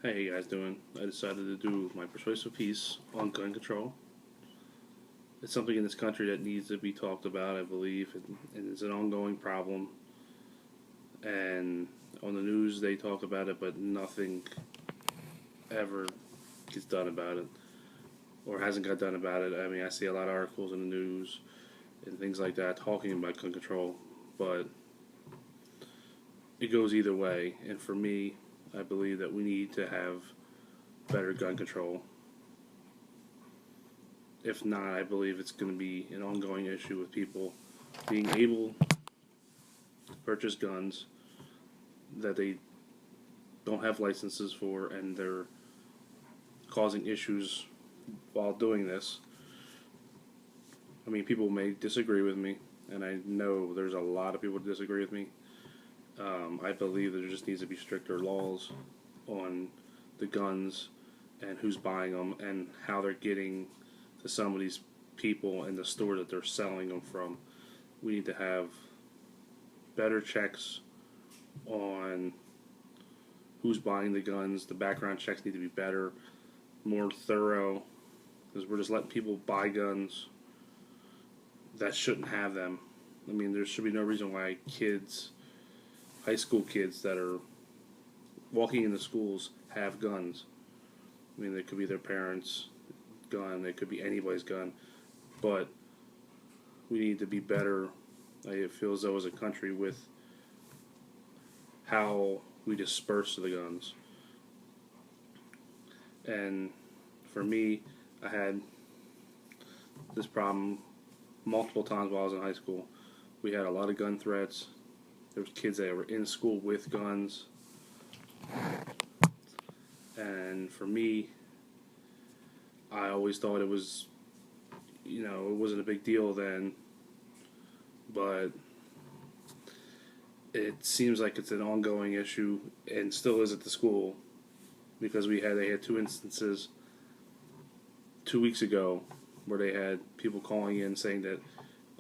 Hey, how you guys doing? I decided to do my persuasive piece on gun control. It's something in this country that needs to be talked about, I believe, and it's an ongoing problem. And on the news, they talk about it, but nothing ever gets done about it, or hasn't got done about it. I mean, I see a lot of articles in the news and things like that talking about gun control, but it goes either way. And for me, I believe that we need to have better gun control. If not, I believe it's going to be an ongoing issue with people being able to purchase guns that they don't have licenses for, and they're causing issues while doing this. I mean, people may disagree with me, and I know there's a lot of people who disagree with me. I believe there just needs to be stricter laws on the guns and who's buying them and how they're getting to some of these people in the store that they're selling them from. We need to have better checks on who's buying the guns. The background checks need to be better, more thorough, because we're just letting people buy guns that shouldn't have them. I mean, there should be no reason why kids, high school kids that are walking into schools have guns. I mean, it could be their parents' gun, it could be anybody's gun, but we need to be better, I feel as though, as a country, with how we disperse the guns. And for me, I had this problem multiple times while I was in high school. We had a lot of gun threats. There was kids that were in school with guns. And for me, I always thought it was, it wasn't a big deal then, but it seems like it's an ongoing issue and still is at the school, because they had two instances 2 weeks ago where they had people calling in saying that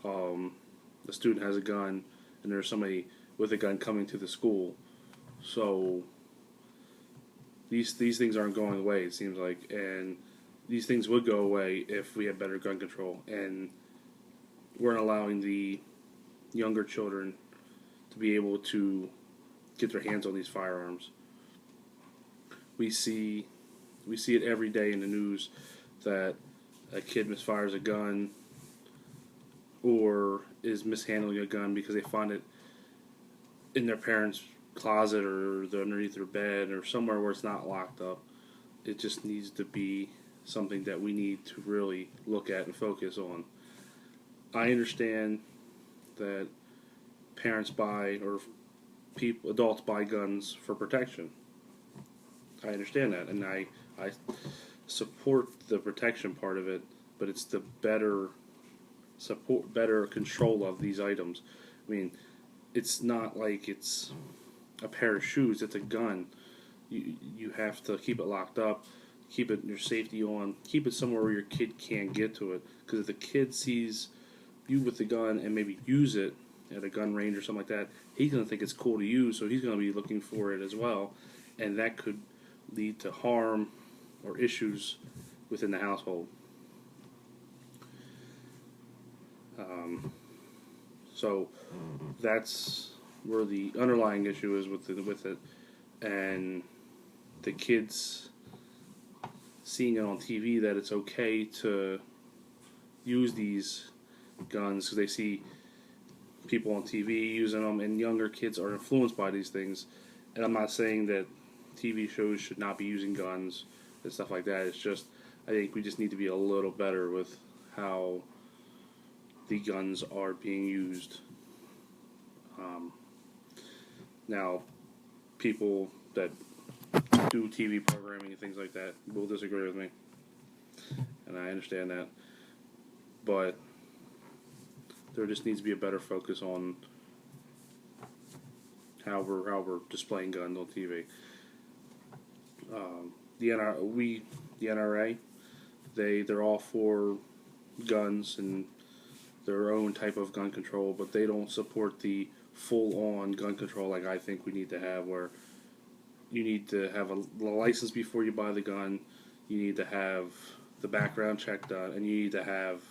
the student has a gun and there's somebody with a gun coming to the school. So these things aren't going away, it seems like, and these things would go away if we had better gun control and weren't allowing the younger children to be able to get their hands on these firearms. We see it every day in the news that a kid misfires a gun or is mishandling a gun because they find it in their parents' closet or underneath their bed or somewhere where it's not locked up. It just needs to be something that we need to really look at and focus on. I understand that parents buy, or adults buy guns for protection. I understand that, and I support the protection part of it, but it's the better control of these items. I mean, it's not like it's a pair of shoes, it's a gun. You have to keep it locked up, keep it your safety on, keep it somewhere where your kid can't get to it. Because if the kid sees you with the gun and maybe use it at a gun range or something like that, he's going to think it's cool to use, so he's going to be looking for it as well. And that could lead to harm or issues within the household. So that's where the underlying issue is with it, and the kids seeing it on TV that it's okay to use these guns because they see people on TV using them, and younger kids are influenced by these things. And I'm not saying that TV shows should not be using guns and stuff like that. It's just, I think we just need to be a little better with how the guns are being used. Now, people that do TV programming and things like that will disagree with me, and I understand that. But there just needs to be a better focus on how we're displaying guns on TV. The NRA, they're all for guns and their own type of gun control, but they don't support the full-on gun control like I think we need to have, where you need to have a license before you buy the gun. You need to have the background check done, and you need to have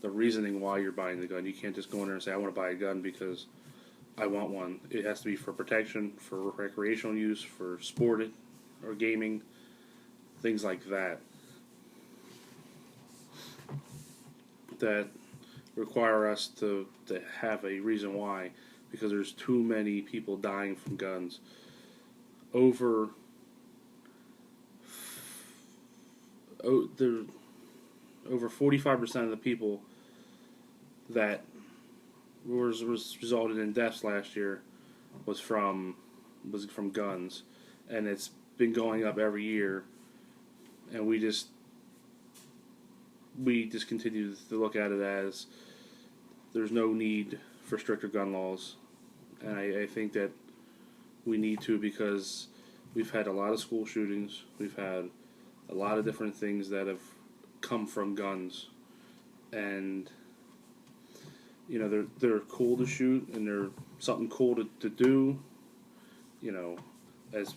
the reasoning why you're buying the gun. You can't just go in there and say, I want to buy a gun because I want one. It has to be for protection, for recreational use, for sport or gaming, things like that, that require us to have a reason why, because there's too many people dying from guns. Over 45% of the people that was resulted in deaths last year was from guns, and it's been going up every year, and we just continue to look at it as there's no need for stricter gun laws, and I think that we need to, because we've had a lot of school shootings, we've had a lot of different things that have come from guns, and you know, they're cool to shoot, and they're something cool to do, you know, as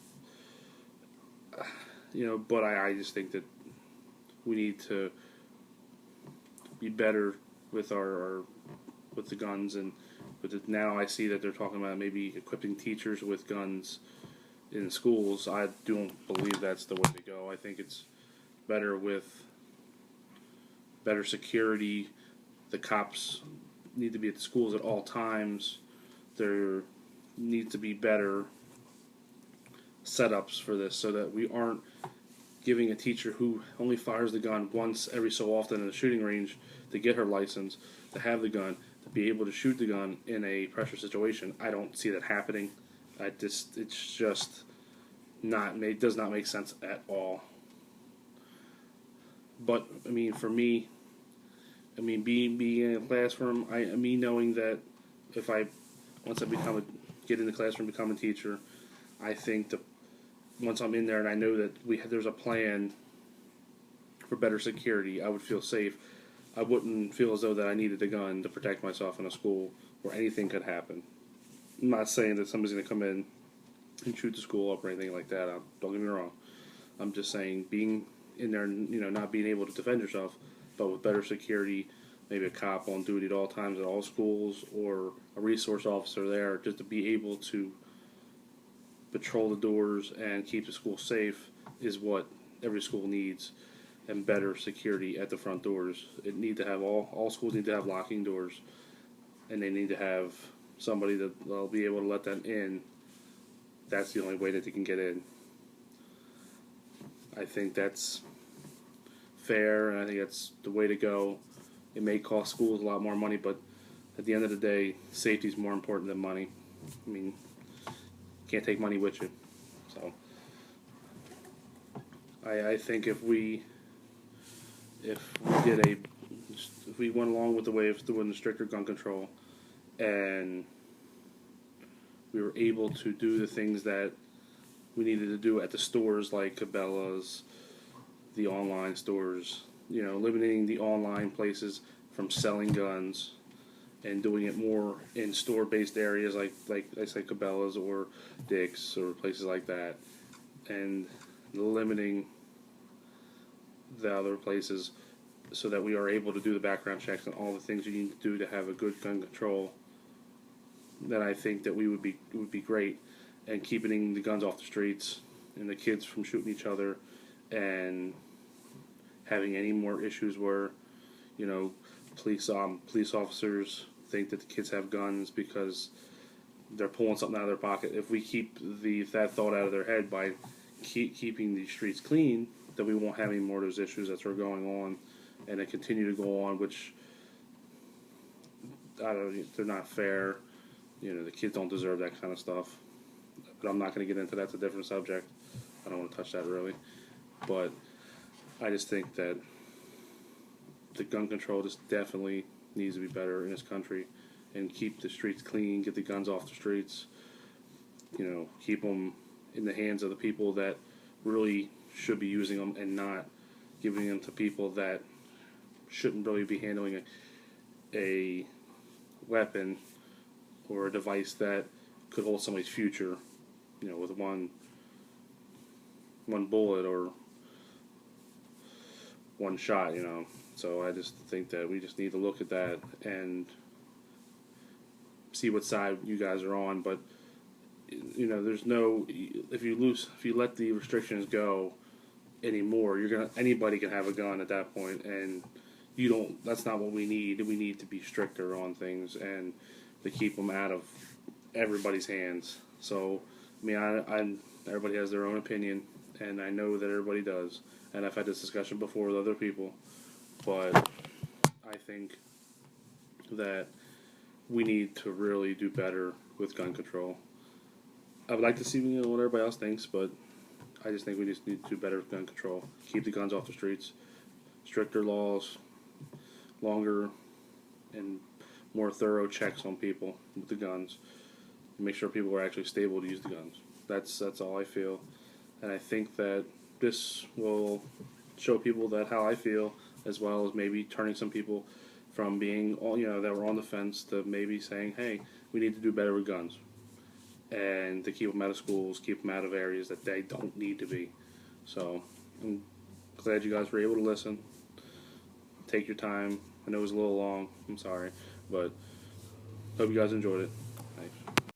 you know, but I just think that we need to be better with with the guns, and with it. Now I see that they're talking about maybe equipping teachers with guns in schools. I don't believe that's the way to go. I think it's better with better security. The cops need to be at the schools at all times. There need to be better setups for this, so that we aren't giving a teacher who only fires the gun once every so often in a shooting range to get her license, to have the gun, to be able to shoot the gun in a pressure situation. I don't see that happening. It's just not made, does not make sense at all. But I mean, for me, being in a classroom, me knowing that if once I get in the classroom, become a teacher, I think that once I'm in there and I know that there's a plan for better security, I would feel safe. I wouldn't feel as though that I needed a gun to protect myself in a school where anything could happen. I'm not saying that somebody's going to come in and shoot the school up or anything like that. Don't get me wrong. I'm just saying being in there and, you know, not being able to defend yourself, but with better security, maybe a cop on duty at all times at all schools, or a resource officer there just to be able to patrol the doors and keep the school safe is what every school needs, and better security at the front doors. It need to have all schools need to have locking doors, and they need to have somebody that will be able to let them in. That's the only way that they can get in. I think that's fair, and I think that's the way to go. It may cost schools a lot more money, but at the end of the day, safety is more important than money. I mean, can't take money with you. So I think if we went along with the way of doing the stricter gun control, and we were able to do the things that we needed to do at the stores, like Cabela's, the online stores, you know, eliminating the online places from selling guns, and doing it more in store-based areas like I say Cabela's or Dick's or places like that, and limiting the other places so that we are able to do the background checks and all the things you need to do to have a good gun control. Then I think that we would be great, and keeping the guns off the streets and the kids from shooting each other, and having any more issues where, you know, police officers think that the kids have guns because they're pulling something out of their pocket. If we keep that thought out of their head by keeping the streets clean, then we won't have any more of those issues that are going on, and they continue to go on, which they're not fair. You know, the kids don't deserve that kind of stuff. But I'm not going to get into that. It's a different subject. I don't want to touch that really. But I just think that the gun control just definitely needs to be better in this country, and keep the streets clean, get the guns off the streets, you know, keep them in the hands of the people that really should be using them, and not giving them to people that shouldn't really be handling a weapon or a device that could hold somebody's future, you know, with one one bullet or one shot, you know. So I just think that we just need to look at that and see what side you guys are on. But you know, there's no, if you let the restrictions go anymore, anybody can have a gun at that point, and you don't. That's not what we need. We need to be stricter on things and to keep them out of everybody's hands. So, I mean, everybody has their own opinion, and I know that everybody does. And I've had this discussion before with other people, but I think that we need to really do better with gun control. I would like to see what everybody else thinks, but I just think we just need to do better with gun control. Keep the guns off the streets, stricter laws, longer and more thorough checks on people with the guns. Make sure people are actually stable to use the guns. That's all I feel, and I think that this will show people that how I feel, as well as maybe turning some people from being that were on the fence to maybe saying, hey, we need to do better with guns, and to keep them out of schools, keep them out of areas that they don't need to be. So I'm glad you guys were able to listen. Take your time. I know it was a little long. I'm sorry, but hope you guys enjoyed it. Thanks.